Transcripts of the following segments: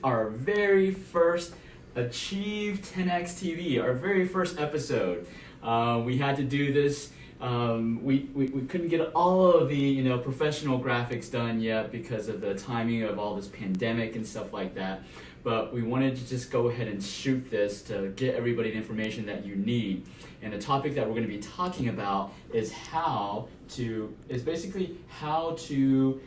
our very first Achieve10XTV, our very first episode. We had to do this. We couldn't get all of the professional graphics done yet because of the timing of all this pandemic and stuff like that. But we wanted to just go ahead and shoot this to get everybody the information that you need. And the topic that we're going to be talking about is basically how to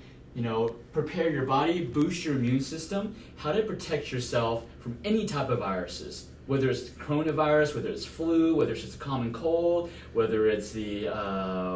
prepare your body, boost your immune system, how to protect yourself from any type of viruses. Whether it's coronavirus, whether it's flu, whether it's just a common cold, whether it's the,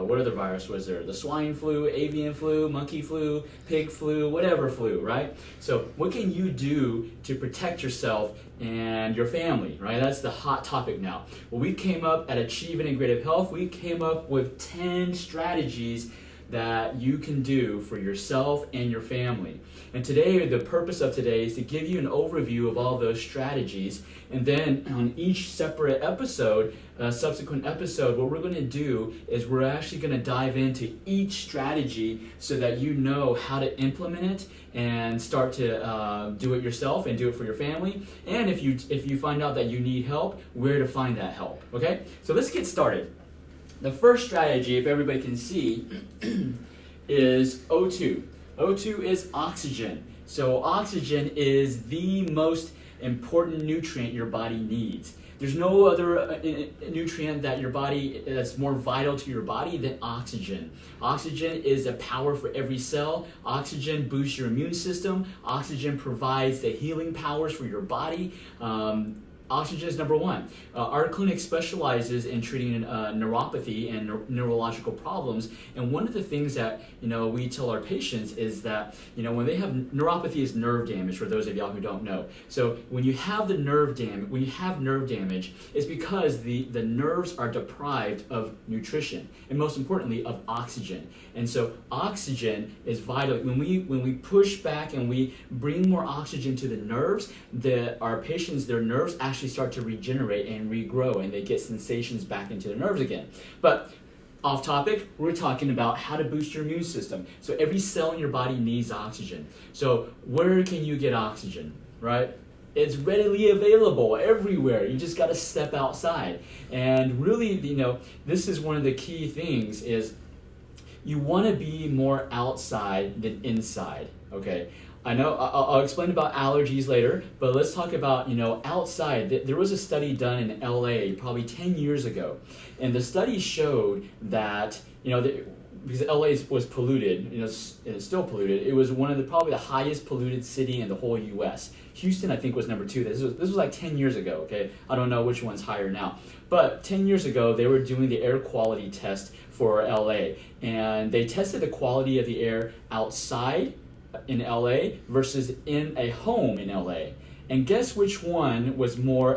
what other virus was there? The swine flu, avian flu, monkey flu, pig flu, whatever flu, right? So what can you do to protect yourself and your family, right? That's the hot topic now. Well, we came up at Achieve Integrative Health, we came up with 10 strategies that you can do for yourself and your family. And today, the purpose of today is to give you an overview of all those strategies. And then on each separate episode, subsequent episode, what we're going to do is we're actually going to dive into each strategy so that you know how to implement it and start to do it yourself and do it for your family. And if you find out that you need help, where to find that help. Okay? So let's get started. The first strategy, if everybody can see, is O2. O2 is oxygen. So oxygen is the most important nutrient your body needs. There's no other nutrient that your body that's more vital to your body than oxygen. Oxygen is a power for every cell. Oxygen boosts your immune system. Oxygen provides the healing powers for your body. Oxygen is number one. Our clinic specializes in treating neuropathy and neurological problems. And one of the things that we tell our patients is that when they have neuropathy is nerve damage. For those of y'all who don't know, so when you have nerve damage, it's because the nerves are deprived of nutrition and most importantly of oxygen. And so oxygen is vital. When we push back and we bring more oxygen to the nerves, our patients, their nerves actually start to regenerate and regrow, and they get sensations back into their nerves again. But off topic, we're talking about how to boost your immune system. So every cell in your body needs oxygen. So where can you get oxygen, right? It's readily available everywhere. You just got to step outside. And really, this is one of the key things is you want to be more outside than inside, okay? I know I'll explain about allergies later, but let's talk about, outside. There was a study done in LA probably 10 years ago, and the study showed that, because LA was polluted, and it's still polluted, it was one of probably the highest polluted city in the whole US. Houston, I think, was number 2. This was like 10 years ago, okay? I don't know which one's higher now. But 10 years ago, they were doing the air quality test for LA, and they tested the quality of the air outside in LA versus in a home in LA. And guess which one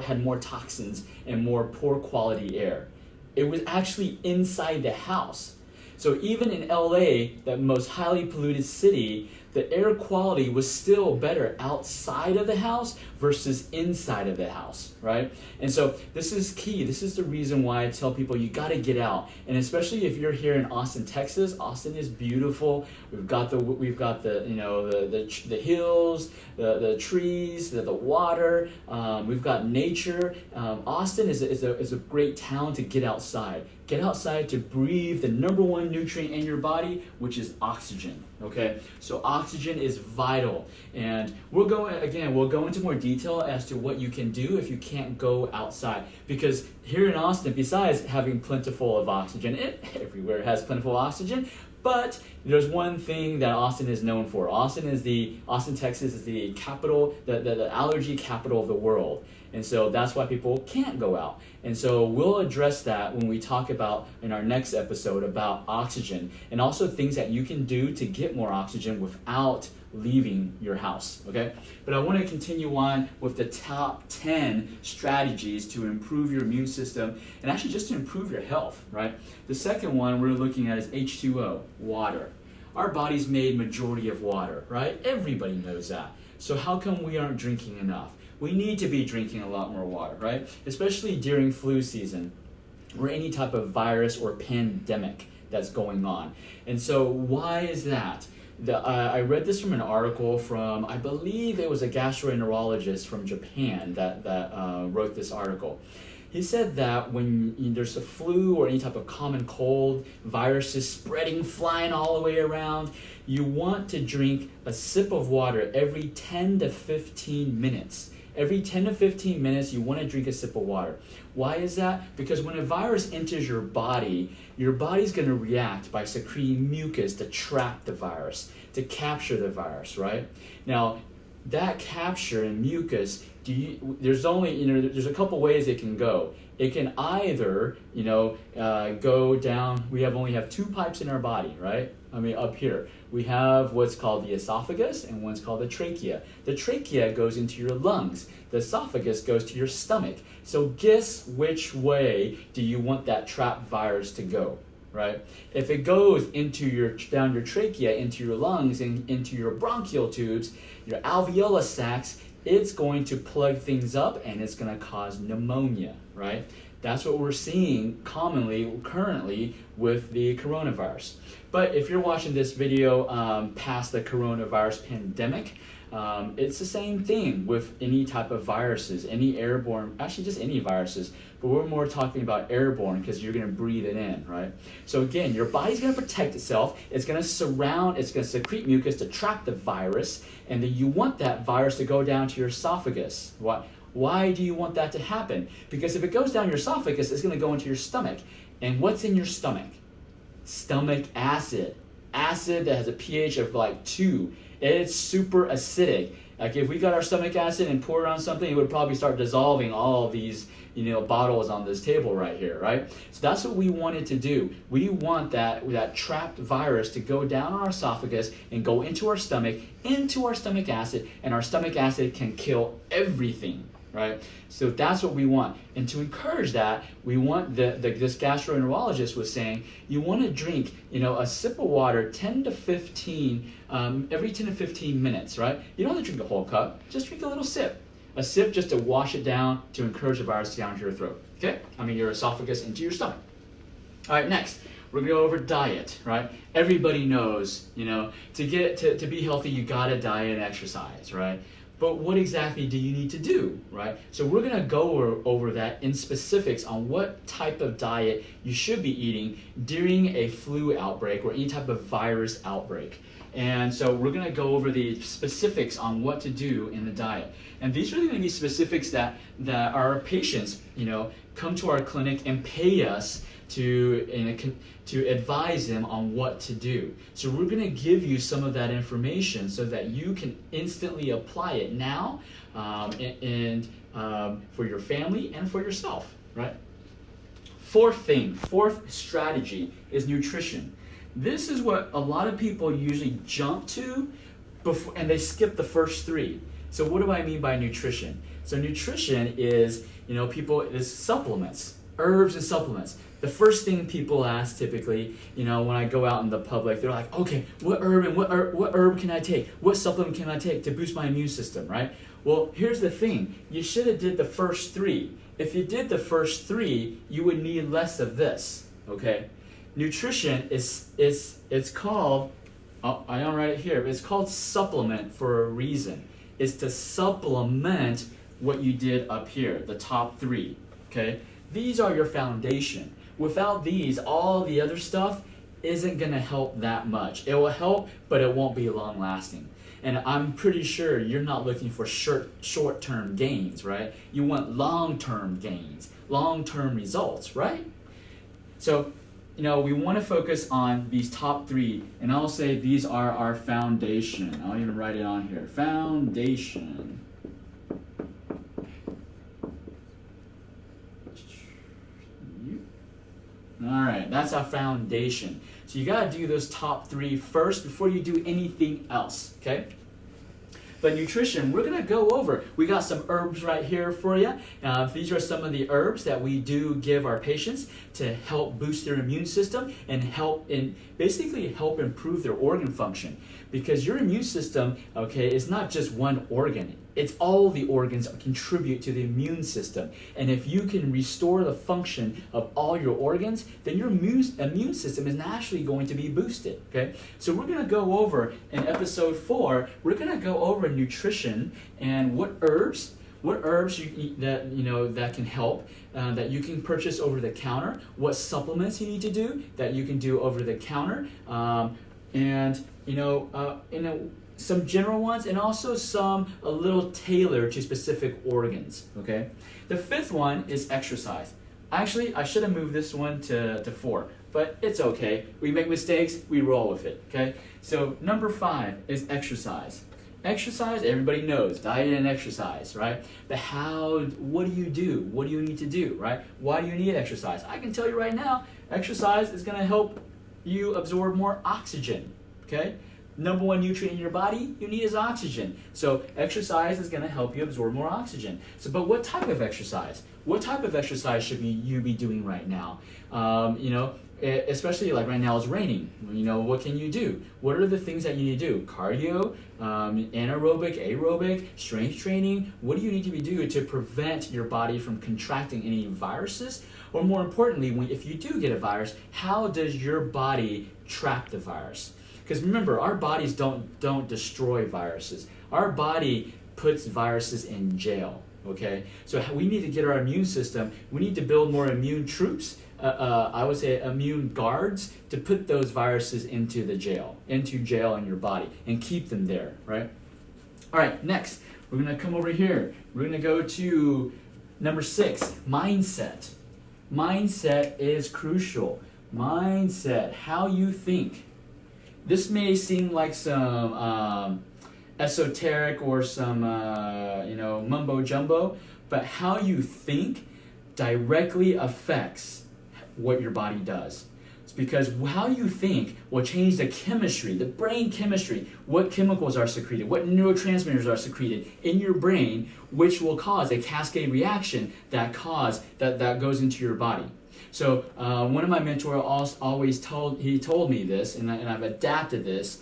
had more toxins and more poor quality air? It was actually inside the house. So even in LA, the most highly polluted city, the air quality was still better outside of the house versus inside of the house, right? And so this is key. This is the reason why I tell people you got to get out. And especially if you're here in Austin, Texas. Austin is beautiful. We've got the hills, the trees, the water. We've got nature. Austin is a great town to get outside. Get outside to breathe the number one nutrient in your body, which is oxygen. Okay, so oxygen is vital, and we'll go into more detail as to what you can do if you can't go outside. Because here in Austin, besides having plentiful of oxygen, it everywhere has plentiful oxygen. But there's one thing that Austin is known for. Austin, Texas is the capital, the allergy capital of the world. And so that's why people can't go out. And so we'll address that when we talk about in our next episode about oxygen and also things that you can do to get more oxygen without leaving your house, okay? But I want to continue on with the top 10 strategies to improve your immune system and actually just to improve your health, right? The second one we're looking at is H2O, water. Our body's made majority of water, right? Everybody knows that. So how come we aren't drinking enough? We need to be drinking a lot more water, right? Especially during flu season or any type of virus or pandemic that's going on. And so why is that? I read this from an article from, I believe it was a gastroenterologist from Japan that wrote this article. He said that when there's a flu or any type of common cold, viruses spreading, flying all the way around, you want to drink a sip of water every 10 to 15 minutes. Every 10 to 15 minutes, you want to drink a sip of water. Why is that? Because when a virus enters your body's going to react by secreting mucus to trap the virus, to capture the virus, right? Now, that capture in mucus, there's a couple ways it can go. It can either, go down. We only have two pipes in our body, right? I mean, up here. We have what's called the esophagus and one's called the trachea. The trachea goes into your lungs. The esophagus goes to your stomach. So guess which way do you want that trapped virus to go, right? If it goes down your trachea, into your lungs, and into your bronchial tubes, your alveolar sacs, it's going to plug things up and it's going to cause pneumonia, right? That's what we're seeing currently with the coronavirus. But if you're watching this video past the coronavirus pandemic, it's the same thing with any type of viruses, any airborne, actually just any viruses, but we're more talking about airborne because you're going to breathe it in, right? So again, your body's going to protect itself. It's going to secrete mucus to trap the virus, and then you want that virus to go down to your esophagus. Why do you want that to happen? Because if it goes down your esophagus, it's going to go into your stomach. And what's in your stomach? Stomach acid. Acid that has a pH of like 2. It's super acidic. Like if we got our stomach acid and poured it on something, it would probably start dissolving all of these, bottles on this table right here, right? So that's what we wanted to do. We want that trapped virus to go down our esophagus and go into our stomach acid, and our stomach acid can kill everything, right? So that's what we want. And to encourage that, we want this gastroenterologist was saying, you want to drink, a sip of water every 10 to 15 minutes, right? You don't have to drink a whole cup, just drink a little sip. A sip just to wash it down, to encourage the virus down to your throat, okay? Your esophagus into your stomach. All right, next, we're gonna go over diet, right? Everybody knows, to be healthy, you gotta diet and exercise, right? But what exactly do you need to do, right? So we're gonna go over that in specifics on what type of diet you should be eating during a flu outbreak or any type of virus outbreak. And so we're gonna go over the specifics on what to do in the diet. And these are gonna be specifics that our patients, come to our clinic and pay us to advise them on what to do. So we're going to give you some of that information so that you can instantly apply it now and for your family and for yourself, right? Fourth strategy is nutrition. This is what a lot of people usually jump to before, and they skip the first three. So what do I mean by nutrition? So nutrition is, is supplements, herbs and supplements. The first thing people ask typically, when I go out in the public, they're like, okay, what herb can I take? What supplement can I take to boost my immune system, right? Well, here's the thing. You should have did the first three. If you did the first three, you would need less of this, okay? Nutrition it's called, I don't write it here, but it's called supplement for a reason. It's to supplement what you did up here, the top three, okay? These are your foundation. Without these, all the other stuff isn't going to help that much. It will help, but it won't be long lasting. And I'm pretty sure you're not looking for short-term gains, right? You want long-term gains, long-term results, right? So, we want to focus on these top three, and I'll say these are our foundation. I'll even write it on here. Foundation. All right, that's our foundation. So you got to do those top three first before you do anything else, okay? But nutrition, we're going to go over. We got some herbs right here for you. These are some of the herbs that we do give our patients to help boost their immune system and basically help improve their organ function. Because your immune system, okay, is not just one organ. It's all the organs that contribute to the immune system. And if you can restore the function of all your organs, then your immune system is naturally going to be boosted, okay? So we're going to go over, in episode 4, we're going to go over nutrition and what herbs that can help, that you can purchase over the counter, what supplements you need to do that you can do over the counter, and some general ones, and also some a little tailored to specific organs, okay? The 5th one is exercise. Actually, I should have moved this one to 4, but it's okay. We make mistakes, we roll with it, okay? So number 5 is exercise. Exercise, everybody knows, diet and exercise, right? But what do you do? What do you need to do, right? Why do you need exercise? I can tell you right now, exercise is gonna help you absorb more oxygen, okay? Number 1 nutrient in your body you need is oxygen. So exercise is going to help you absorb more oxygen. But what type of exercise? What type of exercise should you be doing right now? Especially like right now it's raining. What can you do? What are the things that you need to do? Cardio, anaerobic, aerobic, strength training. What do you need to be doing to prevent your body from contracting any viruses? Or more importantly, if you do get a virus, how does your body trap the virus? Because remember, our bodies don't destroy viruses. Our body puts viruses in jail, okay? So we need to get our immune system, we need to build more immune troops, I would say immune guards, to put those viruses into jail in your body and keep them there, right? All right, next, we're gonna come over here. We're gonna go to number 6, mindset. Mindset is crucial. Mindset, how you think. This may seem like some esoteric or some mumbo jumbo, but how you think directly affects what your body does. It's because how you think will change the chemistry, the brain chemistry, what chemicals are secreted, what neurotransmitters are secreted in your brain, which will cause a cascade reaction that goes into your body. So one of my mentors told me this, and I've adapted this.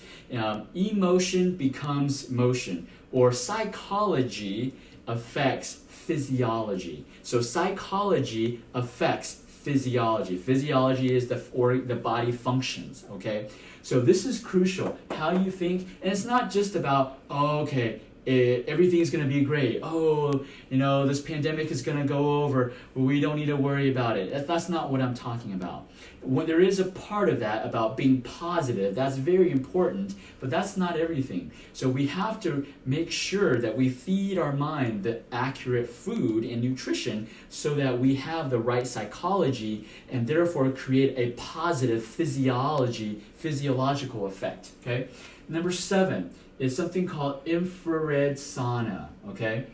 Emotion becomes motion, or psychology affects physiology. So psychology affects physiology. Physiology is the body functions, okay? So this is crucial, how you think, and it's not just about, everything's going to be great. This pandemic is going to go over. We don't need to worry about it. That's not what I'm talking about. When there is a part of that about being positive, that's very important, but that's not everything. So we have to make sure that we feed our mind the accurate food and nutrition so that we have the right psychology and therefore create a positive physiological effect, okay? Number 7 is something called infrared sauna, okay?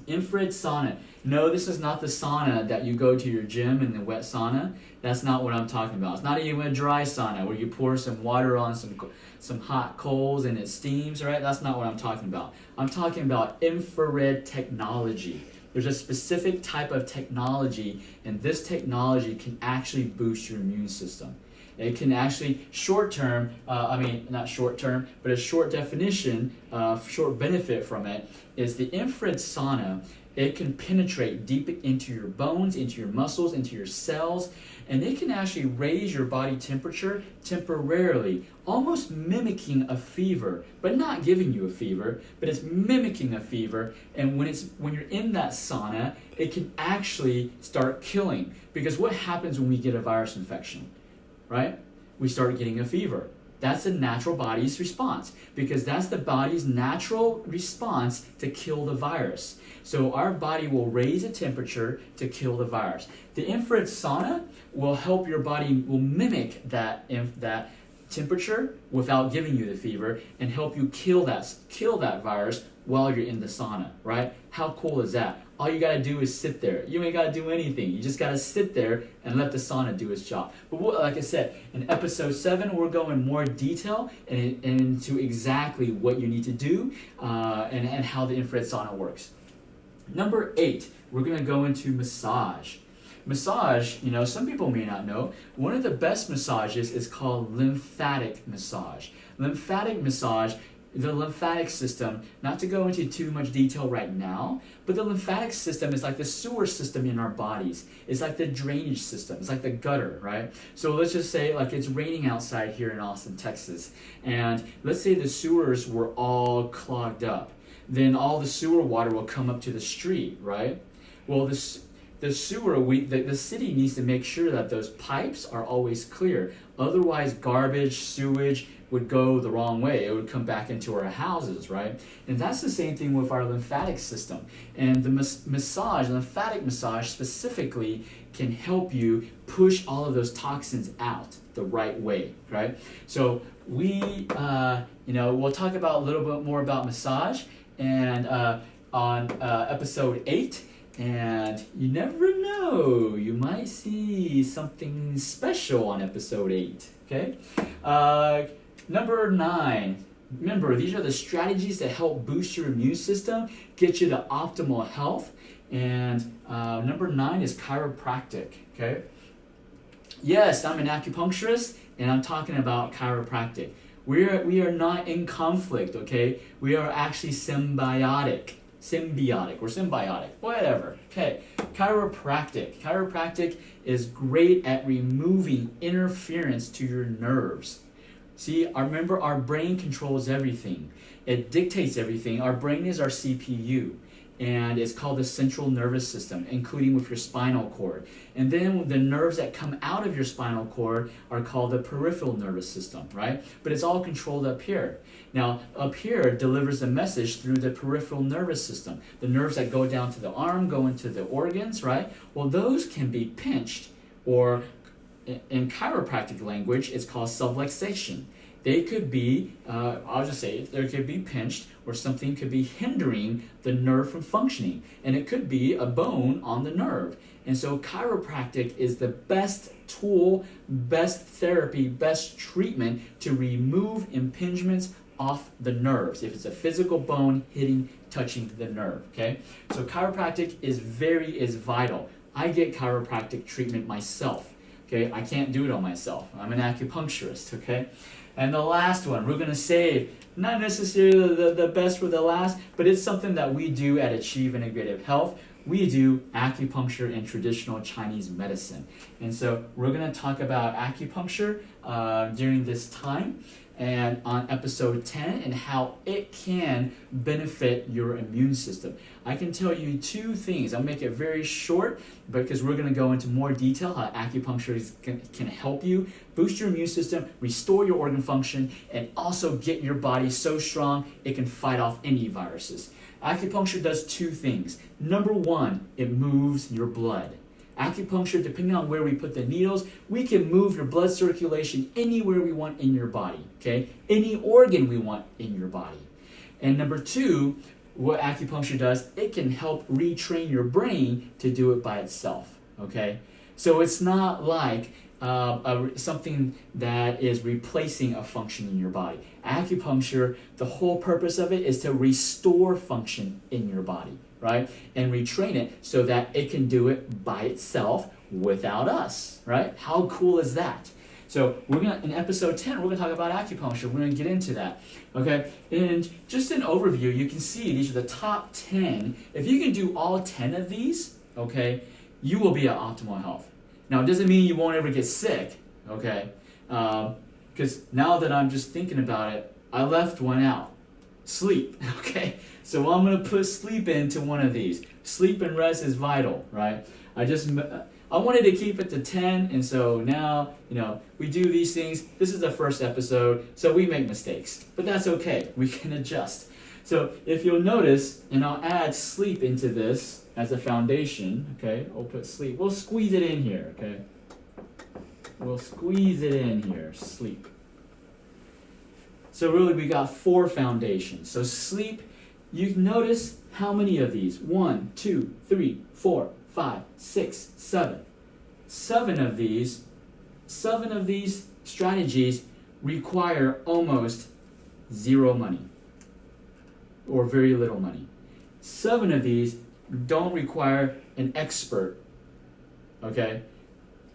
Infrared sauna. No, this is not the sauna that you go to your gym in the wet sauna. That's not what I'm talking about. It's not even a dry sauna where you pour some water on some hot coals and it steams, right? That's not what I'm talking about. I'm talking about infrared technology. There's a specific type of technology, and this technology can actually boost your immune system. It can actually short definition, short benefit from it is the infrared sauna. It can penetrate deep into your bones, into your muscles, into your cells, and it can actually raise your body temperature temporarily, almost mimicking a fever, but not giving you a fever, but it's mimicking a fever. And when you're in that sauna, it can actually start killing. Because what happens when we get a virus infection? Right? We start getting a fever. That's the natural body's response, because that's the body's natural response to kill the virus. So our body will raise a temperature to kill the virus. The infrared sauna will help your body, will mimic that temperature without giving you the fever and help you kill that virus while you're in the sauna, right? How cool is that? All you gotta do is sit there. You ain't gotta do anything. You just gotta sit there and let the sauna do its job. But like I said, in episode 7, we're going more detail and into exactly what you need to do and how the infrared sauna works. Number 8, we're gonna go into massage. massage, some people may not know, one of the best massages is called lymphatic massage. Lymphatic massage, the lymphatic system, not to go into too much detail right now, but the lymphatic system is like the sewer system in our bodies. It's like the drainage system. It's like the gutter, right? So let's just say like it's raining outside here in Austin, Texas, and let's say the sewers were all clogged up. Then all the sewer water will come up to the street, right? Well, the sewer, the city needs to make sure that those pipes are always clear. Otherwise, garbage, sewage would go the wrong way. It would come back into our houses, right? And that's the same thing with our lymphatic system. And the lymphatic massage specifically, can help you push all of those toxins out the right way, right? So we'll talk about a little bit more about massage and on episode 8. And you never know, you might see something special on episode 8, okay? Number 9, remember, these are the strategies that help boost your immune system, get you to optimal health. And number 9 is chiropractic, okay? Yes, I'm an acupuncturist, and I'm talking about chiropractic. We are not in conflict, okay? We are actually symbiotic, whatever. Okay, chiropractic. Chiropractic is great at removing interference to your nerves. See, remember, our brain controls everything. It dictates everything. Our brain is our CPU, and it's called the central nervous system, including with your spinal cord. And then the nerves that come out of your spinal cord are called the peripheral nervous system, right? But it's all controlled up here. Now, up here delivers a message through the peripheral nervous system. The nerves that go down to the arm, go into the organs, right? Well, those can be pinched, or in chiropractic language, it's called subluxation. They could be, I'll just say, they could be pinched, or something could be hindering the nerve from functioning. And it could be a bone on the nerve. And so chiropractic is the best tool, best therapy, best treatment to remove impingements off the nerves. If it's a physical bone touching the nerve, okay? So chiropractic is vital. I get chiropractic treatment myself, okay? I can't do it on myself. I'm an acupuncturist, okay? And the last one, we're going to save, not necessarily the best for the last, but it's something that we do at Achieve Integrative Health. We do acupuncture and traditional Chinese medicine. And so we're going to talk about acupuncture during this time, and on episode 10, and how it can benefit your immune system. I can tell you 2 things. I'll make it very short because we're going to go into more detail how acupuncture can help you boost your immune system, restore your organ function, and also get your body so strong it can fight off any viruses. Acupuncture does 2 things. Number 1, it moves your blood. Acupuncture, depending on where we put the needles, we can move your blood circulation anywhere we want in your body, okay? Any organ we want in your body. And number 2, what acupuncture does, it can help retrain your brain to do it by itself, okay? So it's not like something that is replacing a function in your body. Acupuncture, the whole purpose of it is to restore function in your body, right? And retrain it so that it can do it by itself without us, right? How cool is that? So in episode 10, we're gonna talk about acupuncture. We're gonna get into that, okay? And just an overview, you can see these are the top 10. If you can do all 10 of these, okay, you will be at optimal health. Now, it doesn't mean you won't ever get sick, okay? Because now that I'm just thinking about it, I left one out. Sleep, okay? So I'm going to put sleep into one of these. Sleep and rest is vital, right? I wanted to keep it to 10, and so now, we do these things. This is the first episode, so we make mistakes. But that's okay. We can adjust. So if you'll notice, and I'll add sleep into this as a foundation, okay? We'll put sleep. We'll squeeze it in here, okay? We'll squeeze it in here, sleep. So really we got 4 foundations. So sleep, you notice how many of these? 1, 2, 3, 4, 5, 6, 7. 7 of these strategies require almost 0 money or very little money. 7 of these don't require an expert okay?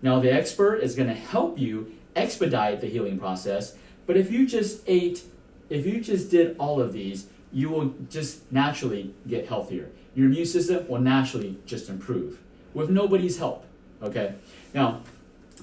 Now the expert is going to help you expedite the healing process, but if you just did all of these, you will just naturally get healthier. Your immune system will naturally just improve with nobody's help, okay? Now,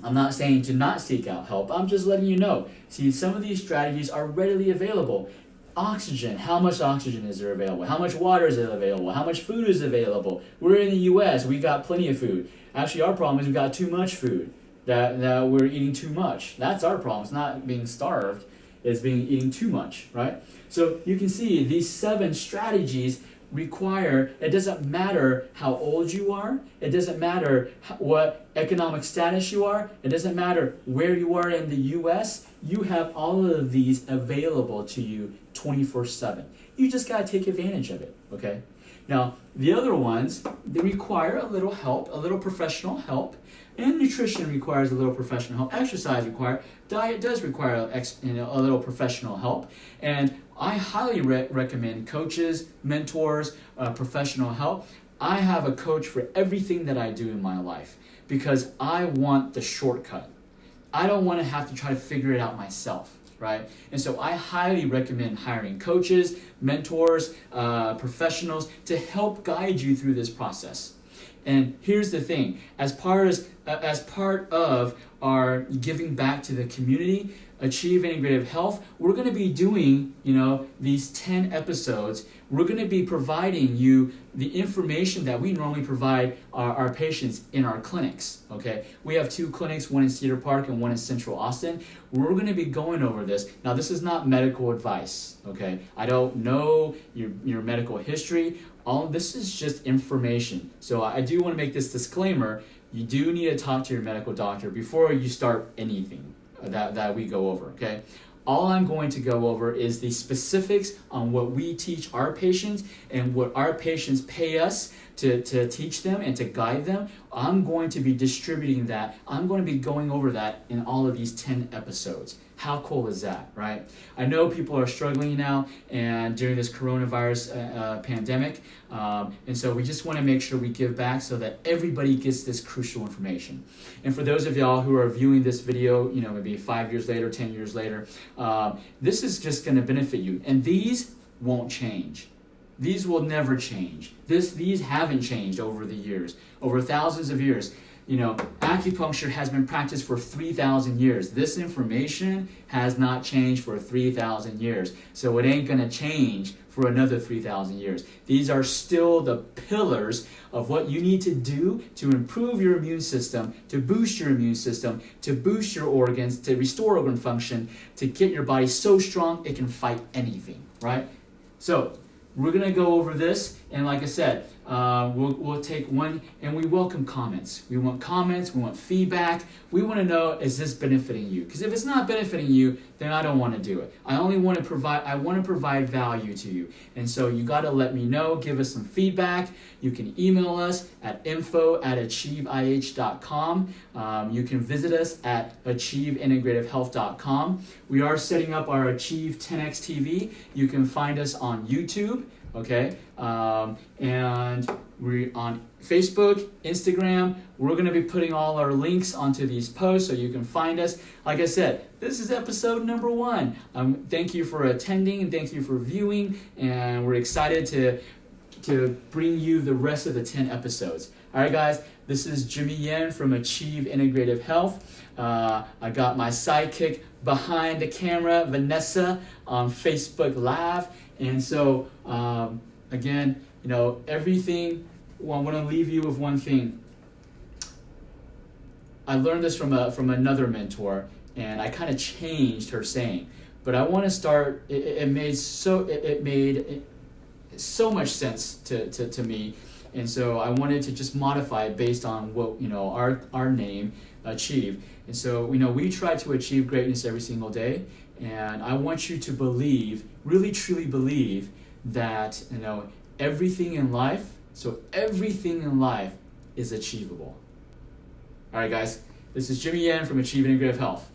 I'm not saying to not seek out help. I'm just letting you know. See, some of these strategies are readily available. Oxygen, how much oxygen is there available? How much water is available? How much food is available? We're in the US, we got plenty of food. Actually, our problem is we got too much food, that we're eating too much. That's our problem. It's not being starved, it's eating too much, right? So you can see these 7 strategies require, it doesn't matter how old you are, it doesn't matter what economic status you are, it doesn't matter where you are in the US, you have all of these available to you 24/7. You just got to take advantage of it, okay? Now, the other ones, they require a little help, a little professional help, and nutrition requires a little professional help. Exercise diet does require a little professional help, and I highly recommend coaches, mentors, professional help. I have a coach for everything that I do in my life because I want the shortcut. I don't want to have to try to figure it out myself, right? And so I highly recommend hiring coaches, mentors, professionals to help guide you through this process. And here's the thing, as part of our giving back to the community, Achieve Integrative Health, we're going to be doing, these 10 episodes. We're going to be providing you the information that we normally provide our patients in our clinics, okay? We have 2 clinics, one in Cedar Park and one in Central Austin. We're going to be going over this. Now, this is not medical advice, okay? I don't know your medical history. All this is just information. So I do want to make this disclaimer. You do need to talk to your medical doctor before you start anything that we go over, okay? All I'm going to go over is the specifics on what we teach our patients and what our patients pay us to teach them and to guide them. I'm going to be distributing that. I'm going to be going over that in all of these 10 episodes. How cool is that, right? I know people are struggling now and during this coronavirus pandemic, and so we just want to make sure we give back so that everybody gets this crucial information. And for those of y'all who are viewing this video, maybe 5 years later, 10 years later, this is just going to benefit you. And these won't change. These will never change. These haven't changed over the years, over thousands of years. Acupuncture has been practiced for 3,000 years. This information has not changed for 3,000 years. So it ain't going to change for another 3,000 years. These are still the pillars of what you need to do to improve your immune system, to boost your immune system, to boost your organs, to restore organ function, to get your body so strong it can fight anything, right? So we're going to go over this, and like I said, we'll take one, and we welcome comments. We want comments, we want feedback. We want to know, is this benefiting you? Because if it's not benefiting you, then I don't want to do it. I want to provide value to you. And so you got to let me know, give us some feedback. You can email us at info@achieveih.com. You can visit us at achieveintegrativehealth.com. We are setting up our Achieve10XTV. You can find us on YouTube. Okay, and we're on Facebook, Instagram. We're going to be putting all our links onto these posts so you can find us. Like I said, this is episode number 1. Thank you for attending and thank you for viewing, and we're excited to bring you the rest of the 10 episodes. All right, guys, this is Jimmy Yen from Achieve Integrative Health. I got my sidekick behind the camera, Vanessa, on Facebook Live. And so, again, everything, I want to leave you with one thing. I learned this from another mentor, and I kind of changed her saying. But I want to start, it made so much sense to me. And so I wanted to just modify it based on what, our name, Achieve. And so, we try to achieve greatness every single day. And I want you to believe, really truly believe that, everything in life is achievable. All right, guys, this is Jimmy Yen from Achieve Integrative Health.